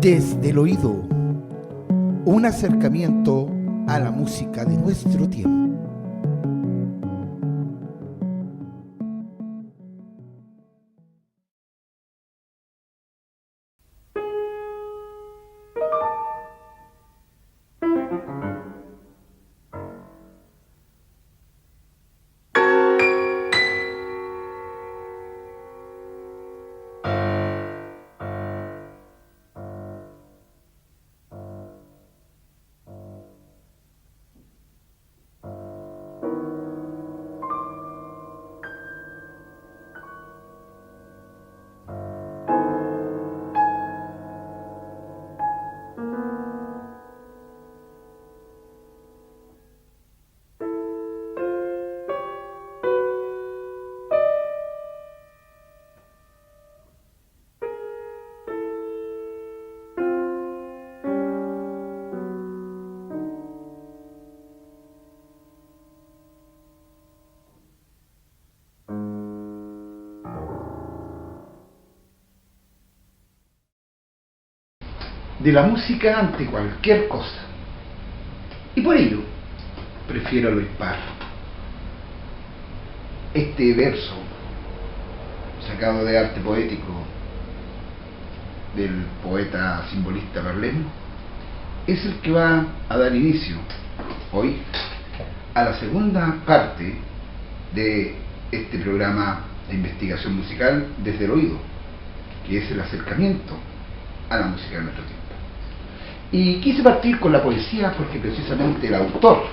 Desde el oído, un acercamiento a la música de nuestro tiempo. De la música ante cualquier cosa. Y por ello, prefiero lo impar. Este verso, sacado de arte poético del poeta simbolista Verlaine, es el que va a dar inicio hoy a la segunda parte de este programa de investigación musical desde el oído, que es el acercamiento a la música de nuestro tiempo. Y quise partir con la poesía porque precisamente el autor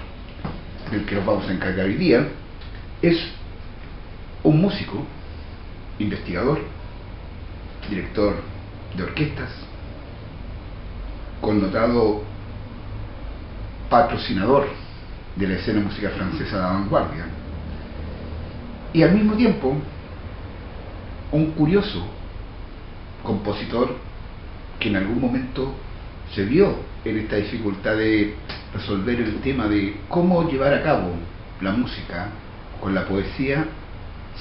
del que nos vamos a encargar hoy día es un músico, investigador, director de orquestas, connotado patrocinador de la escena musical francesa de la vanguardia, y al mismo tiempo un curioso compositor que en algún momento se vio en esta dificultad de resolver el tema de cómo llevar a cabo la música con la poesía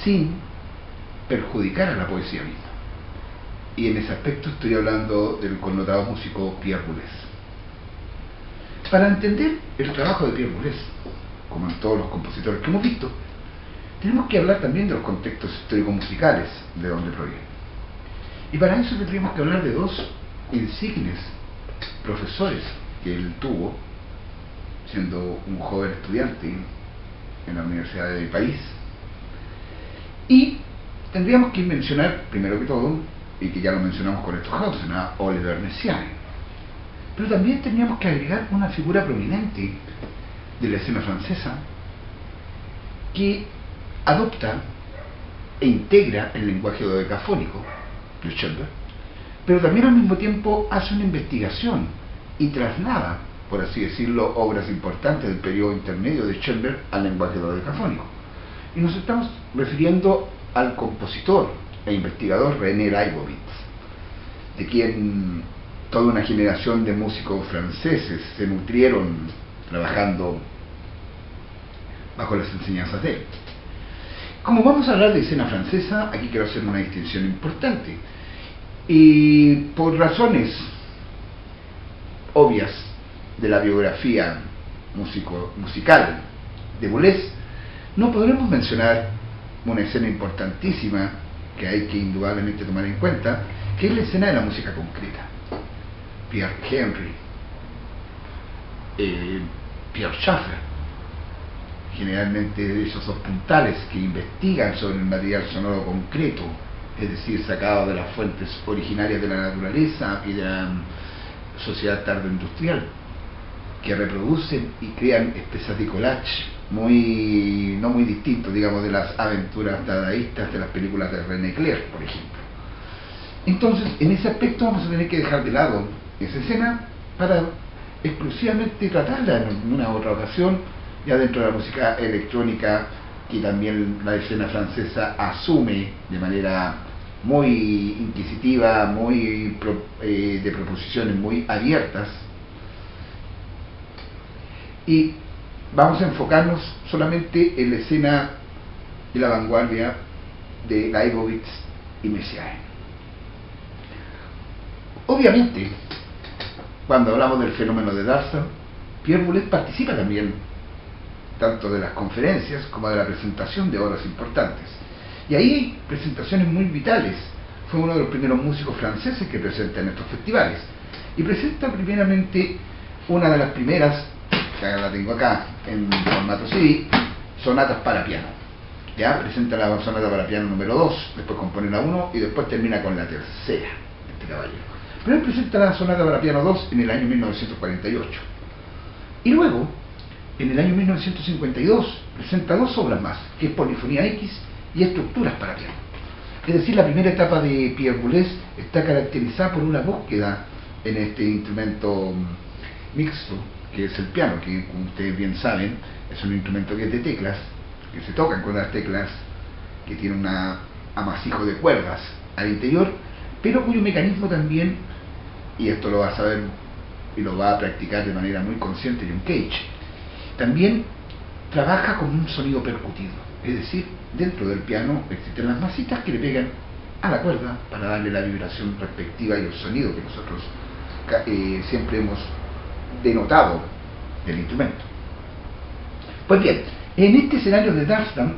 sin perjudicar a la poesía misma. Y en ese aspecto estoy hablando del connotado músico Pierre Boulez. Para entender el trabajo de Pierre Boulez, como en todos los compositores que hemos visto, tenemos que hablar también de los contextos histórico-musicales de donde proviene. Y para eso tendríamos que hablar de dos insignes profesores que él tuvo siendo un joven estudiante en la Universidad de París, y tendríamos que mencionar primero que todo, y que ya lo mencionamos con Stockhausen, a Olivier Messiaen, pero también teníamos que agregar una figura prominente de la escena francesa que adopta e integra el lenguaje dodecafónico de Schoenberg, pero también al mismo tiempo hace una investigación y traslada, por así decirlo, obras importantes del periodo intermedio de Schoenberg al lenguaje dodecafónico. Y nos estamos refiriendo al compositor e investigador René Leibowitz, de quien toda una generación de músicos franceses se nutrieron trabajando bajo las enseñanzas de él. Como vamos a hablar de escena francesa, aquí quiero hacer una distinción importante. Y por razones obvias de la biografía musical de Boulez, no podremos mencionar una escena importantísima que hay que indudablemente tomar en cuenta, que es la escena de la música concreta. Pierre Henry, Pierre Schaeffer, generalmente esos dos puntales que investigan sobre el material sonoro concreto, es decir, sacado de las fuentes originarias de la naturaleza y de la sociedad tardoindustrial, que reproducen y crean especies de collage no muy distintos, digamos, de las aventuras dadaístas de las películas de René Clair, por ejemplo. Entonces, en ese aspecto vamos a tener que dejar de lado esa escena para exclusivamente tratarla en una otra ocasión, ya dentro de la música electrónica, que también la escena francesa asume de manera muy inquisitiva, de proposiciones muy abiertas. Y vamos a enfocarnos solamente en la escena de la vanguardia de Leibowitz y Messiaen. Obviamente, cuando hablamos del fenómeno de Darsan, Pierre Boulez participa también tanto de las conferencias como de la presentación de obras importantes. Y ahí hay presentaciones muy vitales. Fue uno de los primeros músicos franceses que presenta en estos festivales. Y presenta primeramente una de las primeras, que la tengo acá en formato CD, sonatas para piano. Ya presenta la sonata para piano número 2, después compone la 1 y después termina con la tercera, este caballero. Pero él presenta la sonata para piano 2 en el año 1948. Y luego, en el año 1952, presenta dos obras más, que es Polifonía X y Estructuras para piano. Es decir, la primera etapa de Pierre Boulez está caracterizada por una búsqueda en este instrumento mixto, que es el piano, que como ustedes bien saben, es un instrumento que es de teclas, que se tocan con las teclas, que tiene un amasijo de cuerdas al interior, pero cuyo mecanismo también, y esto lo va a saber y lo va a practicar de manera muy consciente John Cage, también trabaja con un sonido percutido, es decir, dentro del piano existen las masitas que le pegan a la cuerda para darle la vibración respectiva y el sonido que nosotros siempre hemos denotado del instrumento. Pues bien, en este escenario de Darsan,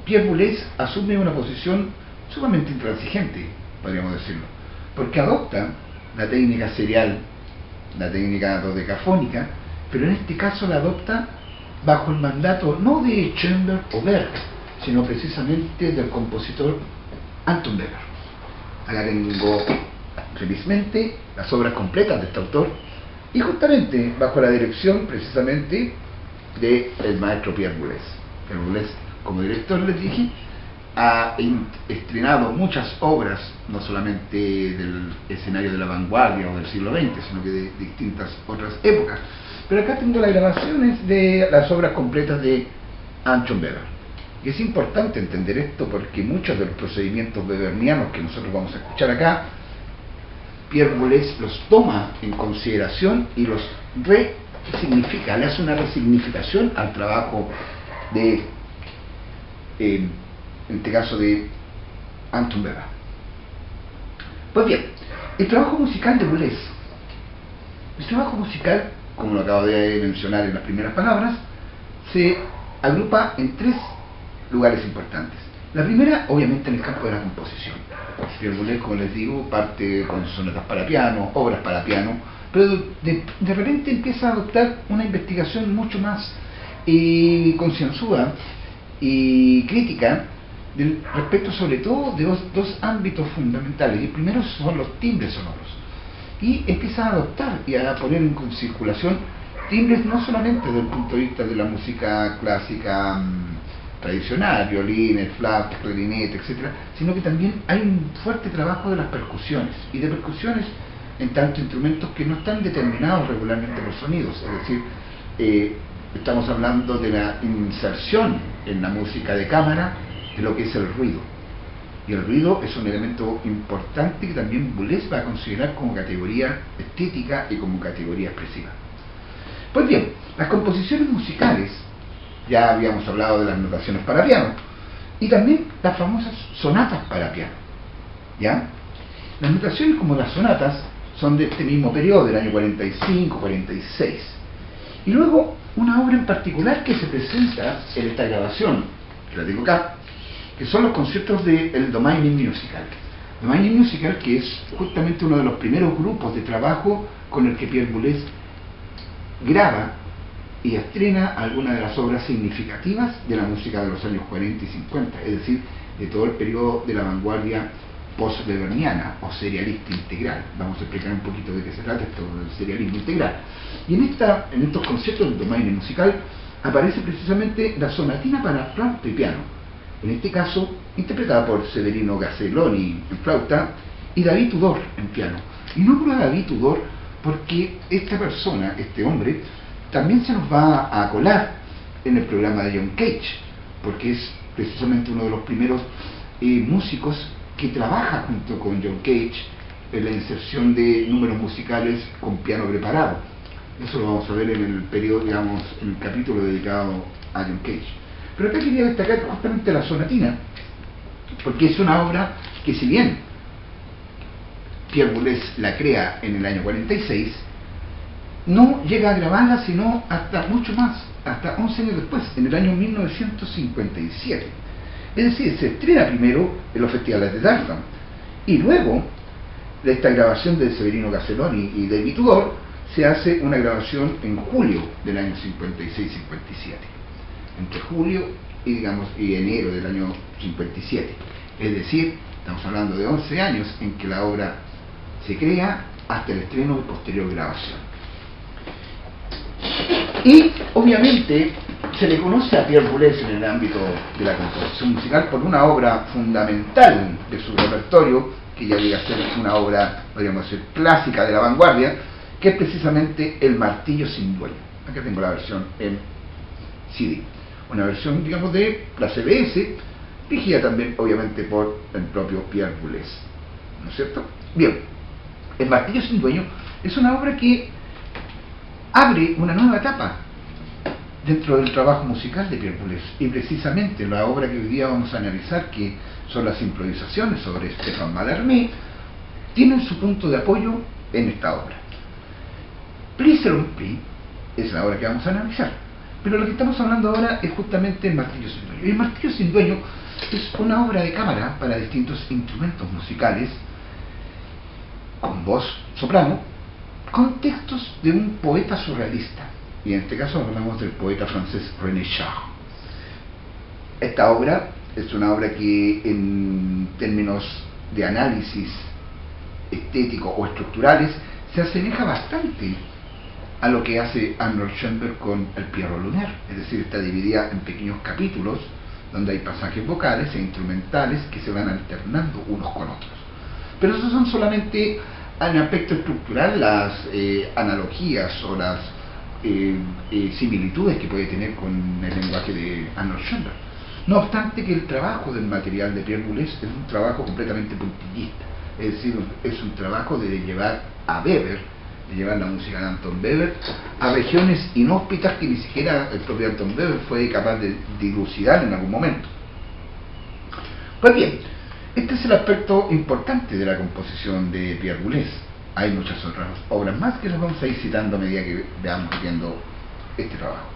Pierre Boulez asume una posición sumamente intransigente, podríamos decirlo, porque adopta la técnica serial, la técnica dodecafónica, pero en este caso la adopta bajo el mandato no de Schoenberg o Berg, sino precisamente del compositor Anton Weber. Acá tengo felizmente las obras completas de este autor, y justamente bajo la dirección precisamente del maestro Pierre Boulez. Pierre Boulez, como director, les dije, ha estrenado muchas obras, no solamente del escenario de la vanguardia o del siglo XX, sino que de distintas otras épocas. Pero acá tengo las grabaciones de las obras completas de Anton Weber. Y es importante entender esto porque muchos de los procedimientos webernianos que nosotros vamos a escuchar acá, Pierre Boulez los toma en consideración y los resignifica, le hace una resignificación al trabajo de, en este caso, de Anton Weber. Pues bien, el trabajo musical de Boulez, el trabajo musical, como lo acabo de mencionar en las primeras palabras, se agrupa en tres lugares importantes. La primera, obviamente, en el campo de la composición. Pierre Boulez, como les digo, parte con sonatas para piano, obras para piano, pero de repente empieza a adoptar una investigación mucho más concienzuda y crítica respecto sobre todo de dos ámbitos fundamentales. El primero son los timbres sonoros, y empieza a adoptar y a poner en circulación timbres no solamente desde el punto de vista de la música clásica tradicional, violines, flautas, clarinete, etcétera, sino que también hay un fuerte trabajo de las percusiones, y de percusiones en tanto instrumentos que no están determinados regularmente por sonidos, es decir, estamos hablando de la inserción en la música de cámara de lo que es el ruido. Y el ruido es un elemento importante que también Boulez va a considerar como categoría estética y como categoría expresiva. Pues bien, las composiciones musicales, ya habíamos hablado de las notaciones para piano, y también las famosas sonatas para piano. ¿Ya? Las notaciones como las sonatas son de este mismo periodo, del año 45-46. Y luego, una obra en particular que se presenta en esta grabación, que la tengo acá, que son los conciertos del Domaine Musical. Domaine Musical, que es justamente uno de los primeros grupos de trabajo con el que Pierre Boulez graba y estrena algunas de las obras significativas de la música de los años 40 y 50, es decir, de todo el periodo de la vanguardia post-weberniana o serialista integral. Vamos a explicar un poquito de qué se trata esto del serialismo integral. Y en estos conciertos del Domaine Musical aparece precisamente la sonatina para flauta y piano, en este caso interpretada por Severino Gazzelloni en flauta y David Tudor en piano. Y nombro a David Tudor porque esta persona, este hombre, también se nos va a colar en el programa de John Cage, porque es precisamente uno de los primeros músicos que trabaja junto con John Cage en la inserción de números musicales con piano preparado. Eso lo vamos a ver en el periodo, digamos, en el capítulo dedicado a John Cage. Pero acá quería destacar justamente la sonatina, porque es una obra que, si bien Pierre Boulez la crea en el año 46, no llega a grabarla sino hasta mucho más, hasta 11 años después, en el año 1957. Es decir, se estrena primero en los festivales de Darmstadt y luego de esta grabación de Severino Castelloni y David Tudor se hace una grabación en julio del año 56-57. Entre julio y enero del año 57. Es decir, estamos hablando de 11 años en que la obra se crea hasta el estreno y posterior grabación. Y obviamente se le conoce a Pierre Boulez en el ámbito de la composición musical por una obra fundamental de su repertorio, que ya llega a ser una obra, podríamos decir, clásica de la vanguardia, que es precisamente El martillo sin dueño. Acá tengo la versión en CD, una versión, digamos, de la CBS, dirigida también, obviamente, por el propio Pierre Boulez, ¿no es cierto? Bien, El martillo sin dueño es una obra que abre una nueva etapa dentro del trabajo musical de Pierre Boulez, y precisamente la obra que hoy día vamos a analizar, que son las improvisaciones sobre Stéphane Mallarmé, tienen su punto de apoyo en esta obra. Plis et Rompis es la obra que vamos a analizar, pero lo que estamos hablando ahora es justamente El martillo sin dueño. Y El martillo sin dueño es una obra de cámara para distintos instrumentos musicales, con voz soprano, con textos de un poeta surrealista, y en este caso hablamos del poeta francés René Char. Esta obra es una obra que en términos de análisis estético o estructurales se asemeja bastante a lo que hace Arnold Schoenberg con el Pierrot Lunaire, es decir, está dividida en pequeños capítulos donde hay pasajes vocales e instrumentales que se van alternando unos con otros. Pero esos son solamente en aspecto estructural las analogías o las similitudes que puede tener con el lenguaje de Arnold Schoenberg. No obstante que el trabajo del material de Pierre Boulez es un trabajo completamente puntillista, es decir, es un trabajo de llevar a Weber, de llevar la música de Anton Weber a regiones inhóspitas que ni siquiera el propio Anton Weber fue capaz de dilucidar en algún momento. Pues bien, este es el aspecto importante de la composición de Pierre Boulez. Hay muchas otras obras más que las vamos a ir citando a medida que veamos viendo este trabajo.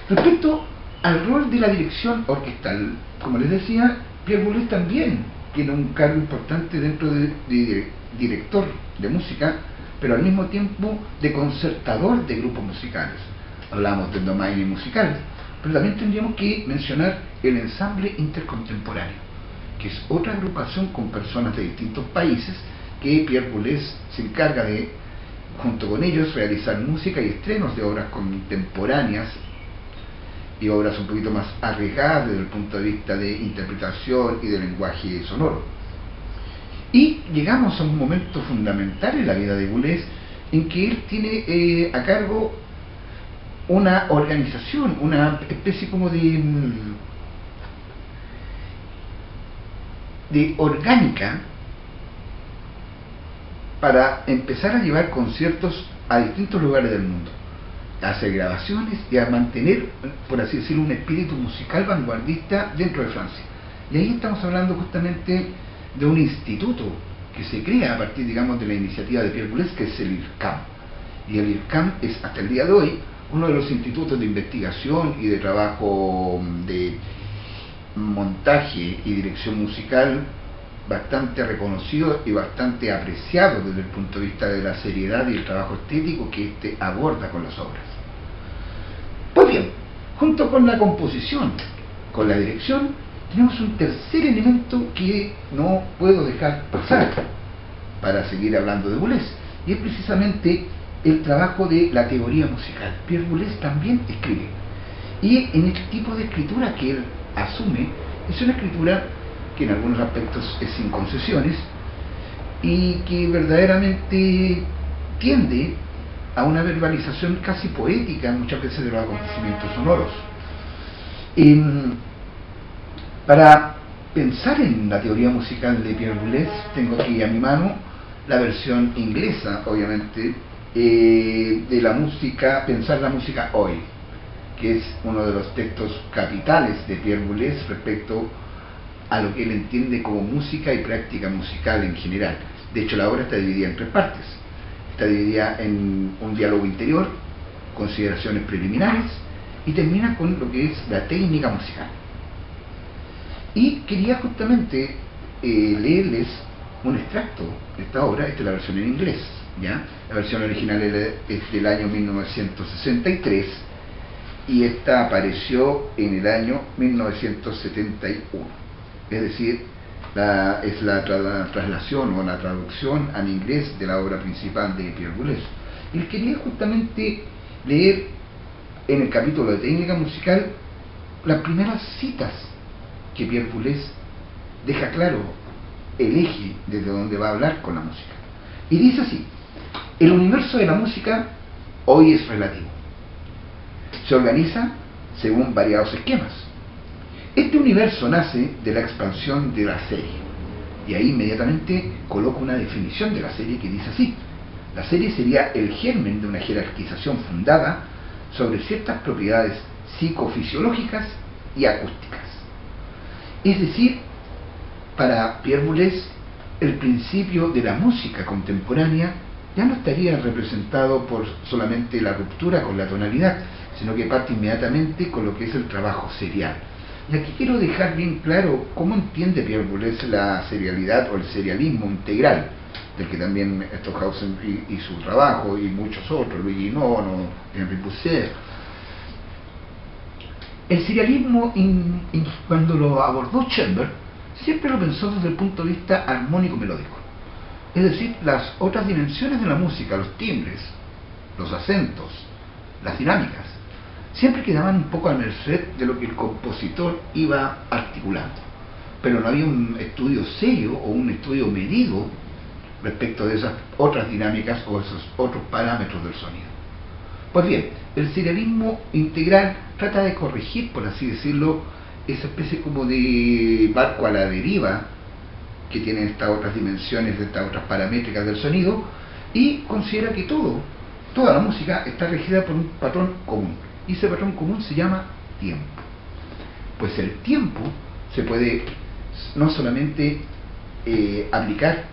Respecto al rol de la dirección orquestal, como les decía, Pierre Boulez también tiene un cargo importante dentro de director de música, pero al mismo tiempo de concertador de grupos musicales. Hablamos del domaine musical, pero también tendríamos que mencionar el ensamble intercontemporáneo, que es otra agrupación con personas de distintos países que Pierre Boulez se encarga de, junto con ellos, realizar música y estrenos de obras contemporáneas y obras un poquito más arriesgadas desde el punto de vista de interpretación y de lenguaje sonoro. Y llegamos a un momento fundamental en la vida de Boulez en que él tiene a cargo una organización, una especie como de orgánica para empezar a llevar conciertos a distintos lugares del mundo, a hacer grabaciones y a mantener, por así decirlo, un espíritu musical vanguardista dentro de Francia. Y ahí estamos hablando justamente de un instituto que se crea a partir, digamos, de la iniciativa de Pierre Boulez, que es el IRCAM. Y el IRCAM es, hasta el día de hoy, uno de los institutos de investigación y de trabajo de montaje y dirección musical bastante reconocido y bastante apreciado desde el punto de vista de la seriedad y el trabajo estético que éste aborda con las obras. Pues bien, junto con la composición, con la dirección, tenemos un tercer elemento que no puedo dejar pasar para seguir hablando de Boulez, y es precisamente el trabajo de la teoría musical. Pierre Boulez también escribe, y en este tipo de escritura que él asume es una escritura que en algunos aspectos es sin concesiones y que verdaderamente tiende a una verbalización casi poética muchas veces de los acontecimientos sonoros. Para pensar en la teoría musical de Pierre Boulez tengo aquí a mi mano la versión inglesa, obviamente, de la música, Pensar la música hoy, que es uno de los textos capitales de Pierre Boulez respecto a lo que él entiende como música y práctica musical en general. De hecho, la obra está dividida en tres partes. Está dividida en un diálogo interior, consideraciones preliminares, y termina con lo que es la técnica musical. Y quería justamente leerles un extracto de esta obra. Esta es la versión en inglés, ¿ya? La versión original es del año 1963 y esta apareció en el año 1971. Es decir, es la traslación o la traducción al inglés de la obra principal de Pierre Boulez. Y les quería justamente leer en el capítulo de técnica musical las primeras citas que Pierre Boulez deja claro el eje desde donde va a hablar con la música. Y dice así: el universo de la música hoy es relativo. Se organiza según variados esquemas. Este universo nace de la expansión de la serie. Y ahí inmediatamente coloca una definición de la serie que dice así: la serie sería el germen de una jerarquización fundada sobre ciertas propiedades psicofisiológicas y acústicas. Es decir, para Pierre Boulez, el principio de la música contemporánea ya no estaría representado por solamente la ruptura con la tonalidad, sino que parte inmediatamente con lo que es el trabajo serial. Y aquí quiero dejar bien claro cómo entiende Pierre Boulez la serialidad o el serialismo integral, del que también Stockhausen y su trabajo, y muchos otros, Luigi Nono, Henri Pousseur. El serialismo, cuando lo abordó Schoenberg, siempre lo pensó desde el punto de vista armónico-melódico. Es decir, las otras dimensiones de la música, los timbres, los acentos, las dinámicas, siempre quedaban un poco a merced de lo que el compositor iba articulando. Pero no había un estudio serio o un estudio medido respecto de esas otras dinámicas o esos otros parámetros del sonido. Pues bien, el serialismo integral trata de corregir, por así decirlo, esa especie como de barco a la deriva que tienen estas otras dimensiones, estas otras paramétricas del sonido, y considera que toda la música está regida por un patrón común, y ese patrón común se llama tiempo. Pues el tiempo se puede no solamente aplicar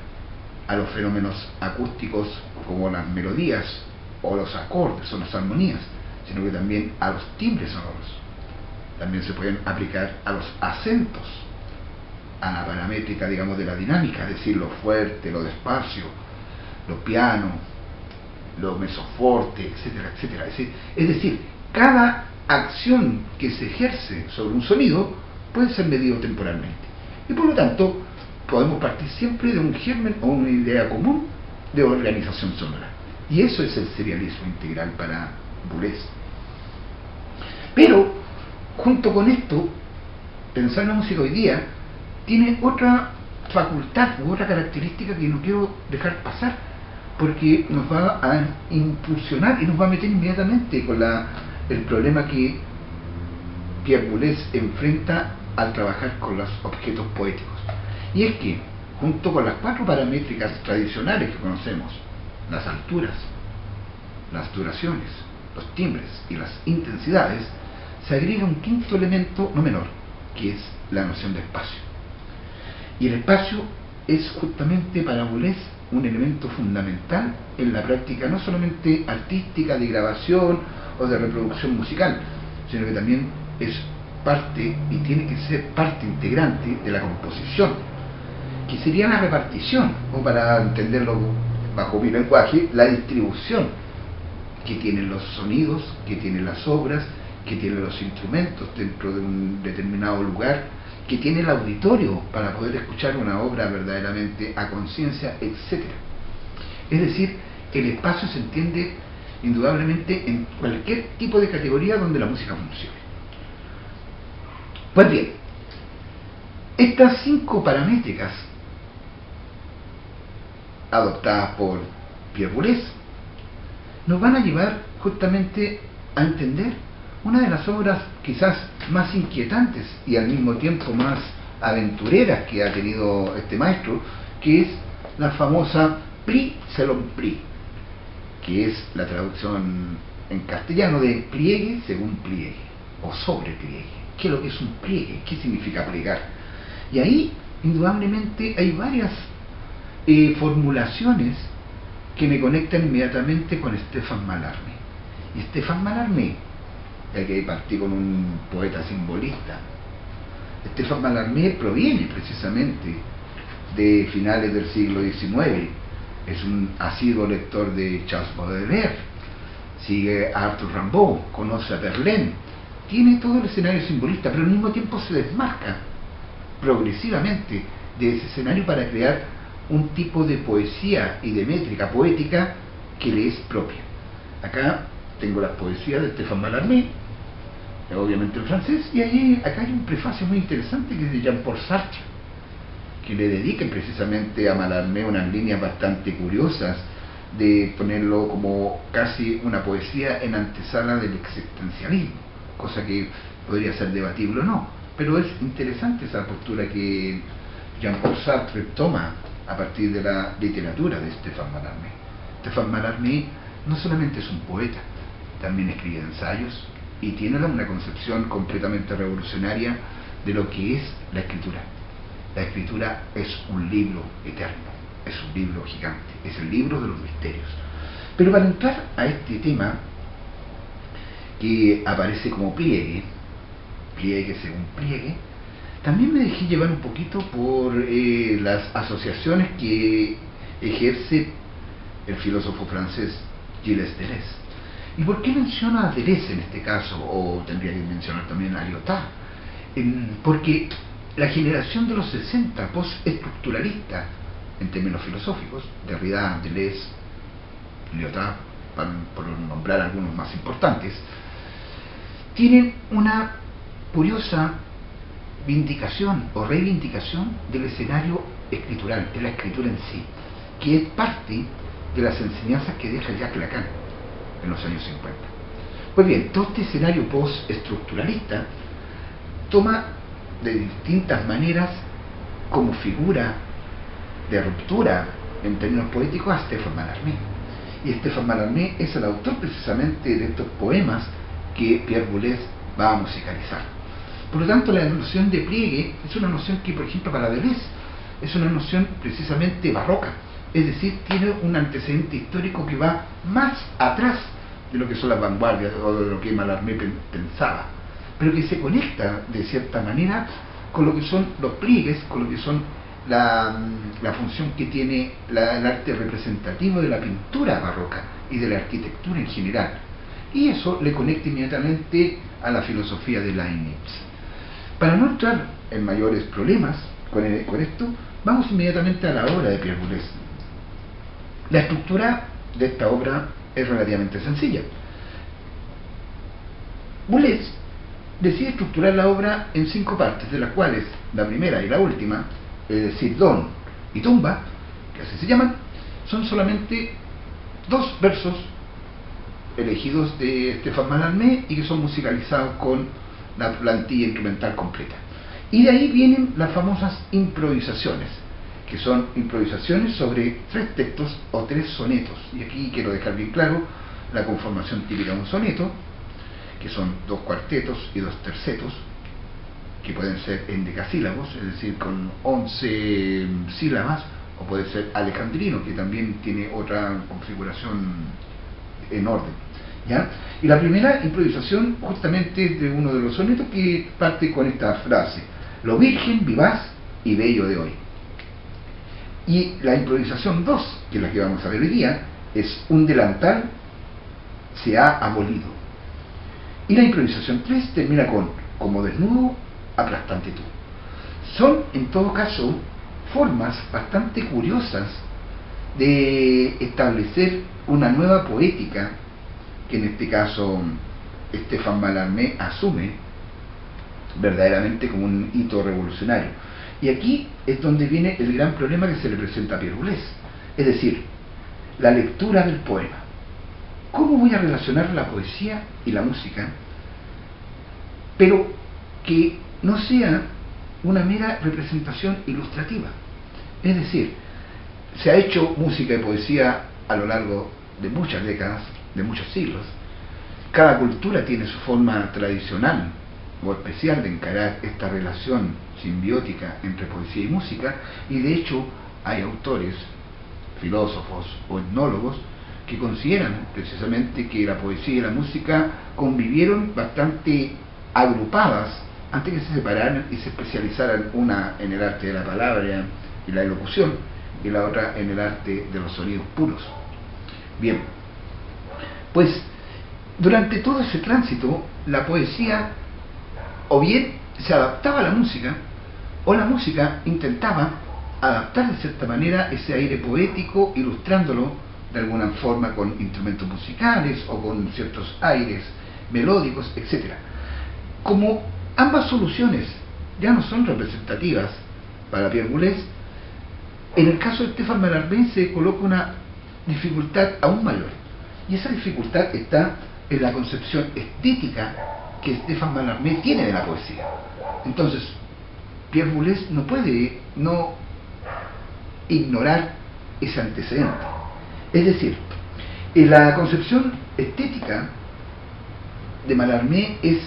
a los fenómenos acústicos como las melodías o los acordes o las armonías, sino que también a los timbres sonoros. También se pueden aplicar a los acentos, a la paramétrica, digamos, de la dinámica, es decir, lo fuerte, lo despacio, lo piano, lo mesoforte, etcétera, etcétera. Es decir, cada acción que se ejerce sobre un sonido puede ser medido temporalmente. Y por lo tanto, podemos partir siempre de un germen o una idea común de organización sonora. Y eso es el serialismo integral para Boulez. Pero, junto con esto, pensar en la música hoy día tiene otra facultad u otra característica que no quiero dejar pasar, porque nos va a impulsionar y nos va a meter inmediatamente con el problema que Pierre Boulez enfrenta al trabajar con los objetos poéticos. Y es que, junto con las cuatro paramétricas tradicionales que conocemos, las alturas, las duraciones, los timbres y las intensidades, se agrega un quinto elemento no menor, que es la noción de espacio. Y el espacio es justamente para Boulez un elemento fundamental en la práctica no solamente artística de grabación o de reproducción musical, sino que también es parte y tiene que ser parte integrante de la composición, que sería la repartición, o para entenderlo bajo mi lenguaje, la distribución que tienen los sonidos, que tienen las obras, que tienen los instrumentos dentro de un determinado lugar, que tiene el auditorio para poder escuchar una obra verdaderamente a conciencia, etc. Es decir, el espacio se entiende indudablemente en cualquier tipo de categoría donde la música funcione. Pues bien, estas 5 paramétricas adoptadas por Pierre Boulez nos van a llevar justamente a entender una de las obras quizás más inquietantes y al mismo tiempo más aventureras que ha tenido este maestro, que es la famosa Pli selon pli, que es la traducción en castellano de pliegue según pliegue o sobre pliegue. ¿Qué es lo que es un pliegue? ¿Qué significa plegar? Y ahí indudablemente hay varias formulaciones que me conectan inmediatamente con Stéphane Mallarmé. Y Stéphane Mallarmé, ya que partí con un poeta simbolista, Stéphane Mallarmé proviene precisamente de finales del siglo XIX, es un asiduo lector de Charles Baudelaire, sigue a Arthur Rimbaud, conoce a Verlaine, tiene todo el escenario simbolista, pero al mismo tiempo se desmarca progresivamente de ese escenario para crear un tipo de poesía y de métrica poética que le es propia. Acá tengo las poesías de Stéphane Mallarmé, obviamente en francés, y allí acá hay un prefacio muy interesante que es de Jean-Paul Sartre, que le dediquen precisamente a Mallarmé unas líneas bastante curiosas, de ponerlo como casi una poesía en antesala del existencialismo, cosa que podría ser debatible o no, pero es interesante esa postura que Jean-Paul Sartre toma a partir de la literatura de Stéphane Mallarmé. Stéphane Mallarmé no solamente es un poeta, también escribe ensayos y tiene una concepción completamente revolucionaria de lo que es la escritura. La escritura es un libro eterno, es un libro gigante, es el libro de los misterios. Pero para entrar a este tema, que aparece como pliegue según pliegue, también me dejé llevar un poquito por las asociaciones que ejerce el filósofo francés Gilles Deleuze. ¿Y por qué menciono a Deleuze en este caso? O tendría que mencionar también a Lyotard. Porque la generación de los 60, postestructuralista en términos filosóficos, Derrida, Deleuze, Lyotard, por nombrar algunos más importantes, tienen una curiosa vindicación o reivindicación del escenario escritural, de la escritura en sí, que es parte de las enseñanzas que deja Jacques Lacan en los años 50. Pues bien, todo este escenario postestructuralista toma de distintas maneras como figura de ruptura en términos poéticos a Stéphane Mallarmé. Y Stéphane Mallarmé es el autor precisamente de estos poemas que Pierre Boulez va a musicalizar. Por lo tanto, la noción de pliegue es una noción que, por ejemplo, para Deleuze es una noción precisamente barroca, es decir, tiene un antecedente histórico que va más atrás de lo que son las vanguardias o de lo que Mallarmé pensaba, pero que se conecta de cierta manera con lo que son los pliegues, con lo que son la función que tiene el arte representativo de la pintura barroca y de la arquitectura en general. Y eso le conecta inmediatamente a la filosofía de Leibniz. Para no entrar en mayores problemas con esto, vamos inmediatamente a la obra de Pierre Boulez. La estructura de esta obra es relativamente sencilla. Boulez decide estructurar la obra en 5 partes, de las cuales la primera y la última, es decir, Don y Tumba, que así se llaman, son solamente 2 versos elegidos de Stéphane Mallarmé y que son musicalizados con la plantilla instrumental completa. Y de ahí vienen las famosas improvisaciones, que son improvisaciones sobre 3 textos o 3 sonetos. Y aquí quiero dejar bien claro la conformación típica de un soneto, que son 2 cuartetos y 2 tercetos, que pueden ser endecasílabos, es decir, con 11 sílabas, o puede ser alejandrino, que también tiene otra configuración en orden, ¿ya? Y la primera improvisación justamente es de uno de los sonetos, que parte con esta frase: lo virgen, vivaz y bello de hoy. Y la improvisación 2, que es la que vamos a ver hoy día, es un delantal se ha abolido. Y la improvisación 3 termina con como desnudo, aplastante tú. Son, en todo caso, formas bastante curiosas de establecer una nueva poética, que en este caso Stéphane Mallarmé asume verdaderamente como un hito revolucionario. Y aquí es donde viene el gran problema que se le presenta a Pierre Boulez, es decir, la lectura del poema. ¿Cómo voy a relacionar la poesía y la música, pero que no sea una mera representación ilustrativa? Es decir, se ha hecho música y poesía a lo largo de muchas décadas, de muchos siglos. Cada cultura tiene su forma tradicional o especial de encarar esta relación simbiótica entre poesía y música, y de hecho hay autores, filósofos o etnólogos que consideran precisamente que la poesía y la música convivieron bastante agrupadas antes que se separaran y se especializaran, una en el arte de la palabra y la elocución y la otra en el arte de los sonidos puros. Bien, pues durante todo ese tránsito la poesía o bien se adaptaba a la música, o la música intentaba adaptar de cierta manera ese aire poético, ilustrándolo de alguna forma con instrumentos musicales o con ciertos aires melódicos, etc. Como ambas soluciones ya no son representativas para Pierre Boulez, en el caso de Stéphane Mallarmé se coloca una dificultad aún mayor, y esa dificultad está en la concepción estética que Stéphane Mallarmé tiene de la poesía. Entonces, Pierre Boulez no puede no ignorar ese antecedente. Es decir, en la concepción estética de Mallarmé es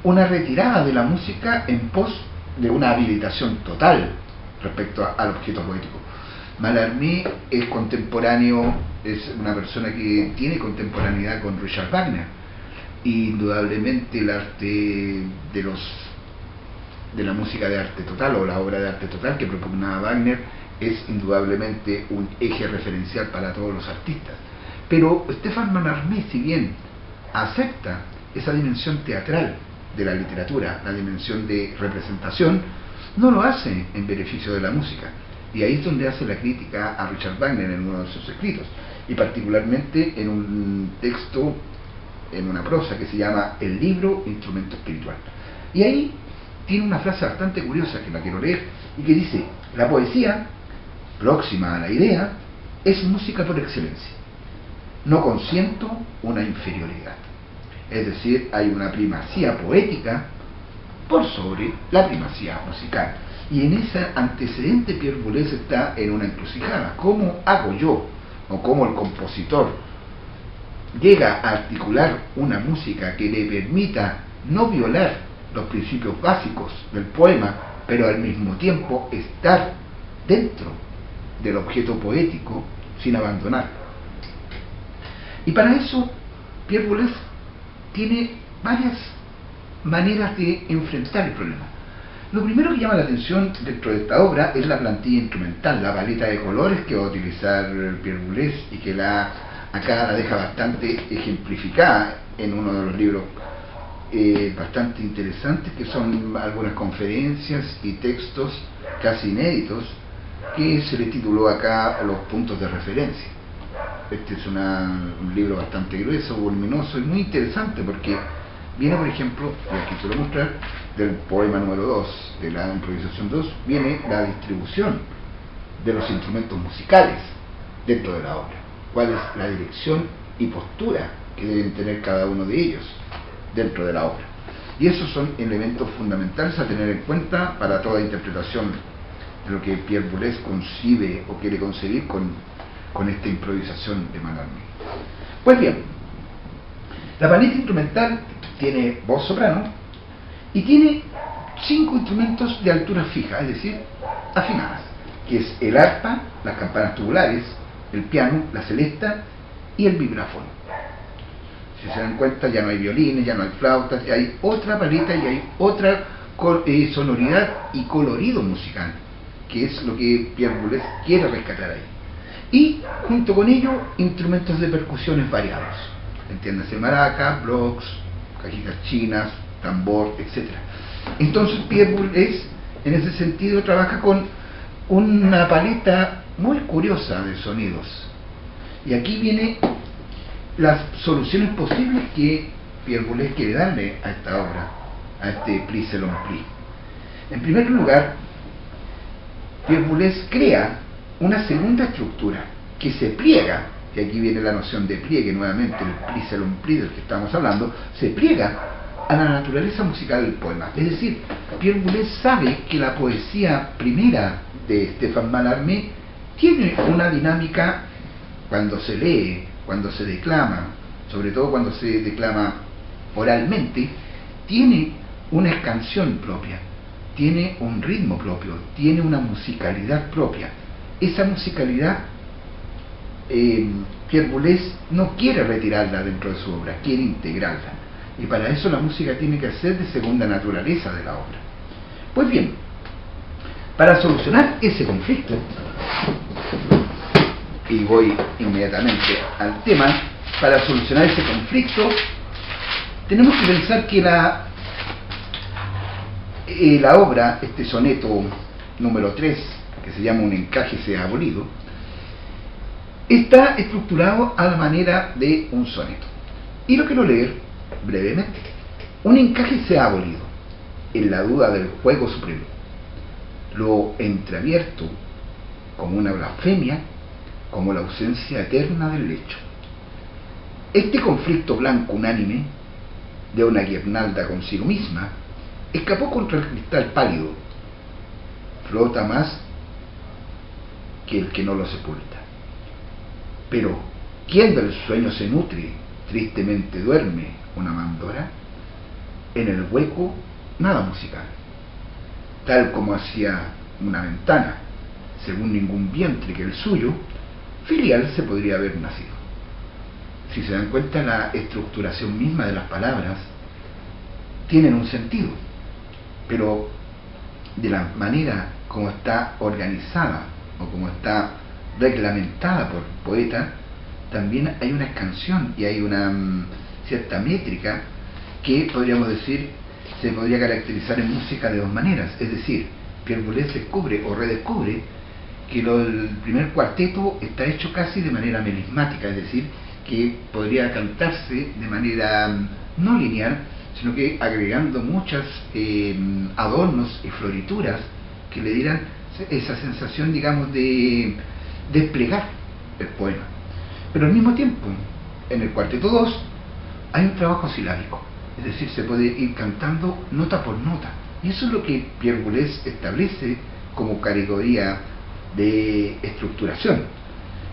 una retirada de la música en pos de una habilitación total respecto al objeto poético. Mallarmé es contemporáneo, es una persona que tiene contemporaneidad con Richard Wagner. Indudablemente el arte de la música de arte total, o la obra de arte total que propugnaba Wagner, es indudablemente un eje referencial para todos los artistas. Pero Stéphane Mallarmé, si bien acepta esa dimensión teatral de la literatura, la dimensión de representación, no lo hace en beneficio de la música. Y ahí es donde hace la crítica a Richard Wagner en uno de sus escritos, y particularmente en un texto, en una prosa que se llama El libro instrumento espiritual. Y ahí tiene una frase bastante curiosa que la quiero leer, y que dice: la poesía, próxima a la idea, es música por excelencia. No consiento una inferioridad. Es decir, hay una primacía poética por sobre la primacía musical. Y en ese antecedente Pierre Boulez está en una encrucijada. ¿Cómo hago yo, o cómo el compositor llega a articular una música que le permita no violar los principios básicos del poema, pero al mismo tiempo estar dentro del objeto poético sin abandonarlo? Y para eso Pierre Boulez tiene varias maneras de enfrentar el problema. Lo primero que llama la atención dentro de esta obra es la plantilla instrumental, la paleta de colores que va a utilizar Pierre Boulez, y que acá la deja bastante ejemplificada en uno de los libros bastante interesantes, que son algunas conferencias y textos casi inéditos que se le tituló acá Los puntos de referencia. Este es un libro bastante grueso, voluminoso y muy interesante, porque viene, por ejemplo, y aquí se lo mostrar, del poema número 2, de la improvisación 2, viene la distribución de los instrumentos musicales dentro de la obra, cuál es la dirección y postura que deben tener cada uno de ellos dentro de la obra. Y esos son elementos fundamentales a tener en cuenta para toda interpretación de lo que Pierre Boulez concibe o quiere concebir con esta improvisación de Mallarmé. Pues bien, la paleta instrumental tiene voz soprano y tiene 5 instrumentos de altura fija, es decir, afinadas, que es el arpa, las campanas tubulares, el piano, la celesta y el vibráfono. Si se dan cuenta, ya no hay violines, ya no hay flautas, ya hay otra paleta y hay otra sonoridad y colorido musical, que es lo que Pierre Boulez quiere rescatar ahí. Y junto con ello, instrumentos de percusiones variados, entiéndase maracas, blocks, cajitas chinas, tambor, etc. Entonces Pierre Boulez en ese sentido trabaja con una paleta muy curiosa de sonidos, y aquí vienen las soluciones posibles que Pierre Boulez quiere darle a esta obra, a este Plis selon plis. En primer lugar, Pierre Boulez crea una segunda estructura que se pliega, y aquí viene la noción de pliegue nuevamente, el Plis selon plis del que estamos hablando, se pliega a la naturaleza musical del poema. Es decir, Pierre Boulez sabe que la poesía primera de Stéphane Mallarmé tiene una dinámica cuando se lee, cuando se declama, sobre todo cuando se declama oralmente, tiene una escansión propia, tiene un ritmo propio, tiene una musicalidad propia. esa musicalidad Pierre Boulez no quiere retirarla dentro de su obra, quiere integrarla, y para eso la música tiene que ser de segunda naturaleza de la obra. Pues bien, para solucionar ese conflicto, y voy inmediatamente al tema, para solucionar ese conflicto tenemos que pensar que la obra, este soneto número 3, que se llama Un encaje sea abolido, está estructurado a la manera de un soneto. Y lo quiero leer brevemente. Un encaje sea abolido, en la duda del juego supremo, lo entreabierto como una blasfemia, como la ausencia eterna del lecho. Este conflicto blanco unánime de una guirnalda consigo misma escapó contra el cristal pálido, flota más que el que no lo sepulta. Pero, ¿quién del sueño se nutre, tristemente duerme una mandora? En el hueco, nada musical. Tal como hacía una ventana, según ningún vientre que el suyo, filial se podría haber nacido. Si se dan cuenta, la estructuración misma de las palabras tienen un sentido, pero de la manera como está organizada o como está reglamentada por el poeta, también hay una escansión y hay una cierta métrica que podríamos decir se podría caracterizar en música de dos maneras. Es decir, Pierre Boulez descubre o redescubre que el primer cuarteto está hecho casi de manera melismática, es decir, que podría cantarse de manera no lineal, sino que agregando muchas adornos y florituras que le dieran esa sensación, digamos, de desplegar el poema. Pero al mismo tiempo, en el cuarteto 2 hay un trabajo silábico, es decir, se puede ir cantando nota por nota, y eso es lo que Pierre Boulez establece como categoría de estructuración.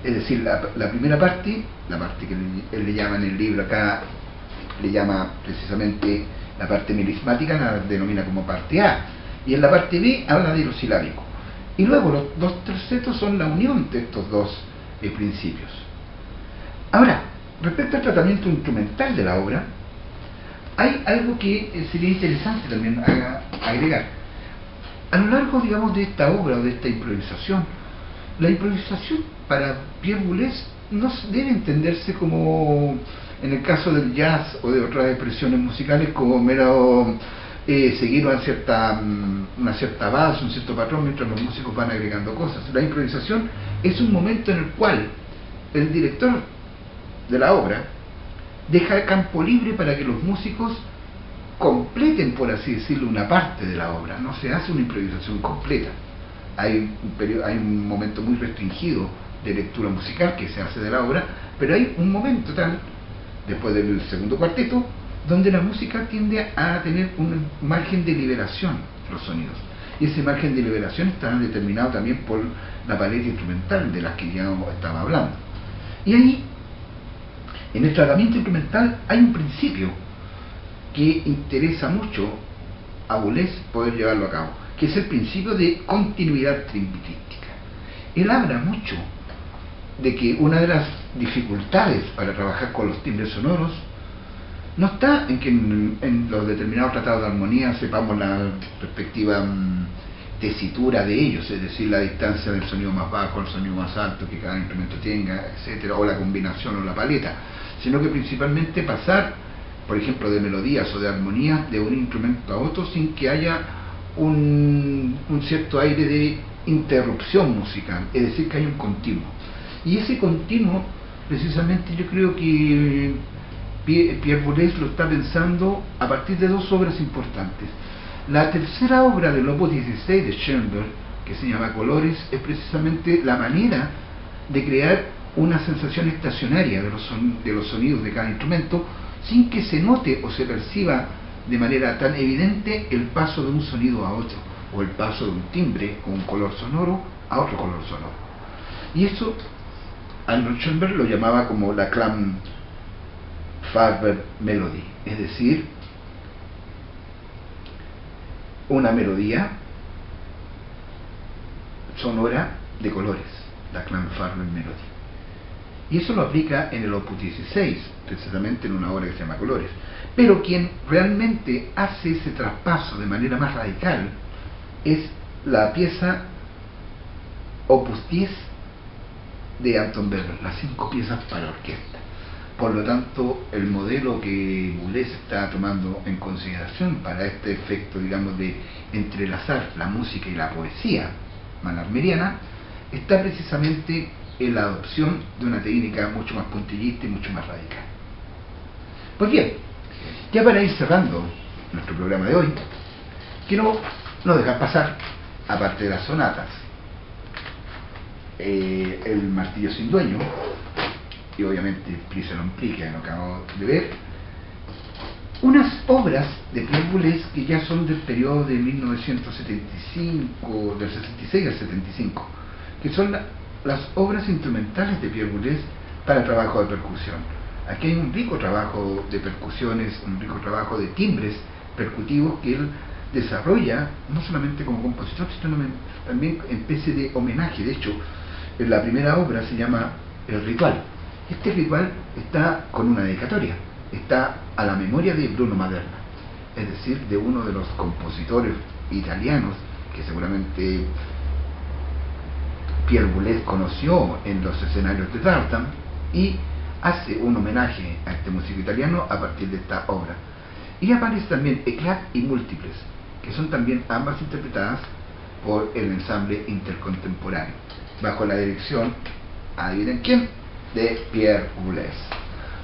Es decir, la primera parte, la parte que él le llama en el libro acá, le llama precisamente la parte melismática, la denomina como parte A, y en la parte B habla de lo silábico. Y luego los dos tercetos son la unión de estos dos principios. Ahora, respecto al tratamiento instrumental de la obra, hay algo que sería interesante también agregar. A lo largo, digamos, de esta obra o de esta improvisación, la improvisación para Pierre Boulez no debe entenderse como, en el caso del jazz o de otras expresiones musicales, como mero seguir una cierta base, un cierto patrón mientras los músicos van agregando cosas. La improvisación es un momento en el cual el director de la obra deja el campo libre para que los músicos completen, por así decirlo, una parte de la obra. No se hace una improvisación completa. Hay un momento muy restringido de lectura musical que se hace de la obra, pero hay un momento tal, después del segundo cuarteto, donde la música tiende a tener un margen de liberación, los sonidos. Y ese margen de liberación está determinado también por la paleta instrumental de las que ya estaba hablando. Y ahí, en el tratamiento instrumental, hay un principio que interesa mucho a Boulez poder llevarlo a cabo, que es el principio de continuidad timbritística. Él habla mucho de que una de las dificultades para trabajar con los timbres sonoros no está en que en los determinados tratados de armonía sepamos la respectiva tesitura de ellos, es decir, la distancia del sonido más bajo al sonido más alto que cada instrumento tenga, etcétera, o la combinación o la paleta, sino que principalmente pasar, por ejemplo, de melodías o de armonías de un instrumento a otro sin que haya un cierto aire de interrupción musical, es decir, que hay un continuo. Y ese continuo, precisamente, yo creo que Pierre Boulez lo está pensando a partir de dos obras importantes. La tercera obra del Opus 16 de Schoenberg, que se llama Colores, es precisamente la manera de crear una sensación estacionaria de los sonidos de cada instrumento, sin que se note o se perciba de manera tan evidente el paso de un sonido a otro, o el paso de un timbre o un color sonoro a otro color sonoro. Y eso Arnold Schoenberg lo llamaba como la Klang-Farbe Melody, es decir, una melodía sonora de colores, la Clanfarne Melody. Y eso lo aplica en el Opus 16, precisamente en una obra que se llama Colores. Pero quien realmente hace ese traspaso de manera más radical es la pieza Opus 10 de Anton Weber, las 5 piezas para orquesta. Por lo tanto, el modelo que Boulez está tomando en consideración para este efecto, digamos, de entrelazar la música y la poesía manarmeriana, está precisamente en la adopción de una técnica mucho más puntillista y mucho más radical. Pues bien, ya para ir cerrando nuestro programa de hoy, quiero no dejar pasar, aparte de las sonatas, el Martillo sin dueño, y obviamente Prisa non pli, que lo acabo de ver, unas obras de Pierre Boulez que ya son del periodo de 1975, del 66 al 75, que son las obras instrumentales de Pierre Boulez para el trabajo de percusión. Aquí hay un rico trabajo de percusiones, un rico trabajo de timbres percutivos que él desarrolla no solamente como compositor, sino también en especie de homenaje. De hecho, la primera obra se llama El Ritual. Este ritual está con una dedicatoria, está a la memoria de Bruno Maderna, es decir, de uno de los compositores italianos que seguramente Pierre Boulez conoció en los escenarios de Tartan, y hace un homenaje a este músico italiano a partir de esta obra. Y aparece también Eclat y Múltiples, que son también ambas interpretadas por el ensamble intercontemporáneo, bajo la dirección, adivinen quién, de Pierre Boulez.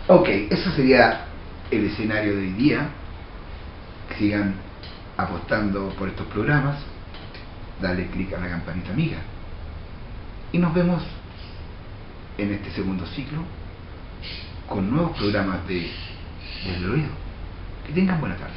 Ok, eso sería el escenario de hoy día. Sigan apostando por estos programas, dale clic a la campanita amiga y nos vemos en este segundo ciclo con nuevos programas de Desde el Oído. Que tengan buena tarde.